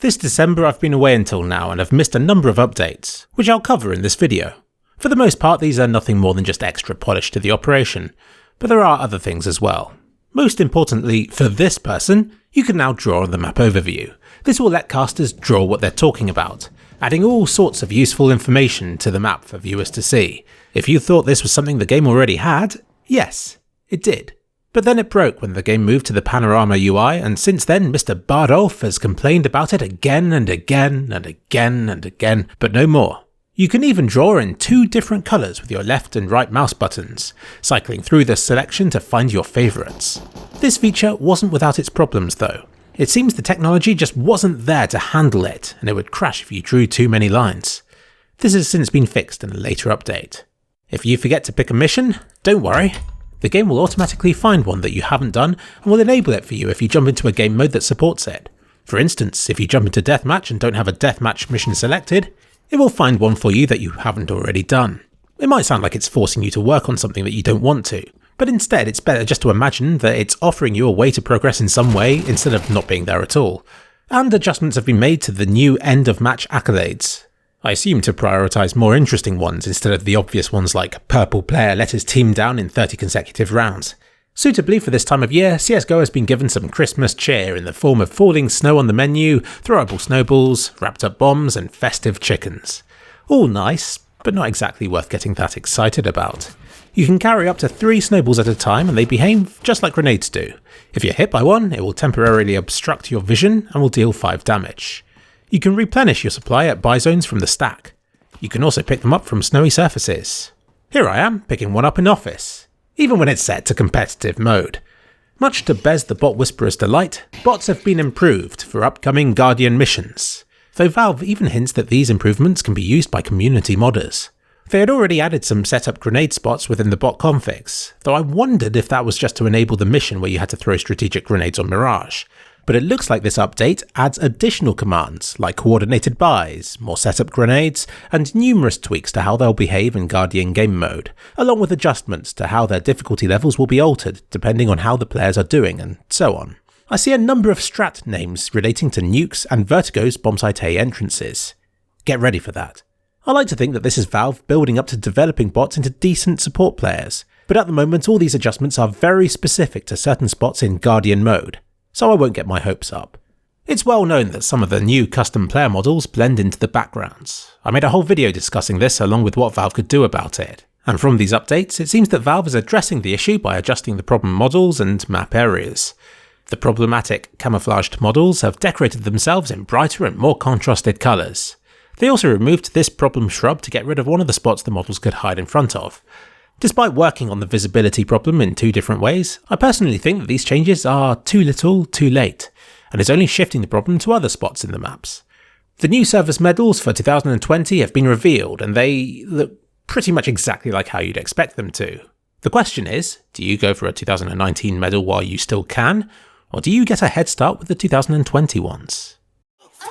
This December I've been away until now and have missed a number of updates, which I'll cover in this video. For the most part these are nothing more than just extra polish to the operation, but there are other things as well. Most importantly, for this person, you can now draw on the map overview. This will let casters draw what they're talking about, adding all sorts of useful information to the map for viewers to see. If you thought this was something the game already had, yes, it did. But then it broke when the game moved to the Panorama UI, and since then Mr. Bardolph has complained about it again and again and again and again, but no more. You can even draw in 2 different colours with your left and right mouse buttons, cycling through the selection to find your favourites. This feature wasn't without its problems though. It seems the technology just wasn't there to handle it, and it would crash if you drew too many lines. This has since been fixed in a later update. If you forget to pick a mission, don't worry. The game will automatically find one that you haven't done and will enable it for you if you jump into a game mode that supports it. For instance, if you jump into Deathmatch and don't have a Deathmatch mission selected, it will find one for you that you haven't already done. It might sound like it's forcing you to work on something that you don't want to, but instead it's better just to imagine that it's offering you a way to progress in some way instead of not being there at all. And adjustments have been made to the new end of match accolades. I assume to prioritise more interesting ones instead of the obvious ones like purple player let his team down in 30 consecutive rounds. Suitably for this time of year, CSGO has been given some Christmas cheer in the form of falling snow on the menu, throwable snowballs, wrapped up bombs and festive chickens. All nice, but not exactly worth getting that excited about. You can carry up to 3 snowballs at a time and they behave just like grenades do. If you're hit by one, it will temporarily obstruct your vision and will deal 5 damage. You can replenish your supply at buy zones from the stack. You can also pick them up from snowy surfaces. Here I am, picking one up in Office, even when it's set to competitive mode. Much to Bez the Bot Whisperer's delight, bots have been improved for upcoming Guardian missions, though Valve even hints that these improvements can be used by community modders. They had already added some setup grenade spots within the bot configs, though I wondered if that was just to enable the mission where you had to throw strategic grenades on Mirage. But it looks like this update adds additional commands like coordinated buys, more setup grenades, and numerous tweaks to how they'll behave in Guardian game mode, along with adjustments to how their difficulty levels will be altered depending on how the players are doing and so on. I see a number of strat names relating to Nukes and Vertigo's Bombsite A entrances. Get ready for that. I like to think that this is Valve building up to developing bots into decent support players, but at the moment all these adjustments are very specific to certain spots in Guardian mode, so I won't get my hopes up. It's well known that some of the new custom player models blend into the backgrounds. I made a whole video discussing this along with what Valve could do about it, and from these updates it seems that Valve is addressing the issue by adjusting the problem models and map areas. The problematic camouflaged models have decorated themselves in brighter and more contrasted colours. They also removed this problem shrub to get rid of one of the spots the models could hide in front of. Despite working on the visibility problem in 2 different ways, I personally think that these changes are too little, too late, and is only shifting the problem to other spots in the maps. The new service medals for 2020 have been revealed, and they look pretty much exactly like how you'd expect them to. The question is, do you go for a 2019 medal while you still can, or do you get a head start with the 2020 ones?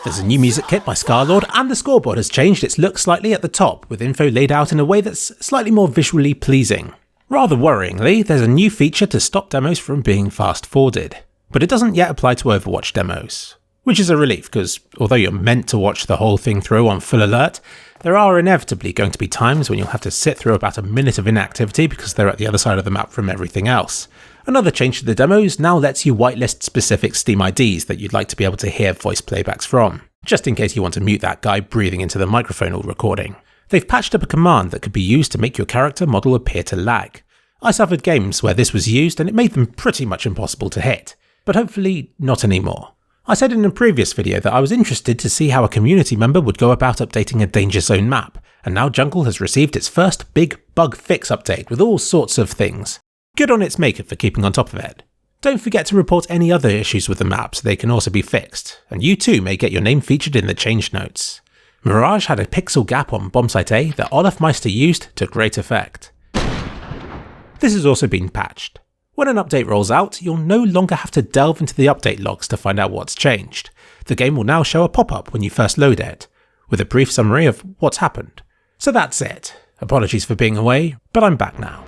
There's a new music kit by Scarlord, and the scoreboard has changed its look slightly at the top, with info laid out in a way that's slightly more visually pleasing. Rather worryingly, there's a new feature to stop demos from being fast-forwarded, but it doesn't yet apply to Overwatch demos. Which is a relief, because although you're meant to watch the whole thing through on full alert, there are inevitably going to be times when you'll have to sit through about a minute of inactivity because they're at the other side of the map from everything else. Another change to the demos now lets you whitelist specific Steam IDs that you'd like to be able to hear voice playbacks from, just in case you want to mute that guy breathing into the microphone or recording. They've patched up a command that could be used to make your character model appear to lag. I suffered games where this was used and it made them pretty much impossible to hit, but hopefully not anymore. I said in a previous video that I was interested to see how a community member would go about updating a Danger Zone map, and now Jungle has received its first big bug fix update with all sorts of things. Good on its maker for keeping on top of it. Don't forget to report any other issues with the map so they can also be fixed, and you too may get your name featured in the change notes. Mirage had a pixel gap on Bombsite A that Olaf Meister used to great effect. This has also been patched. When an update rolls out, you'll no longer have to delve into the update logs to find out what's changed. The game will now show a pop-up when you first load it, with a brief summary of what's happened. So that's it. Apologies for being away, but I'm back now.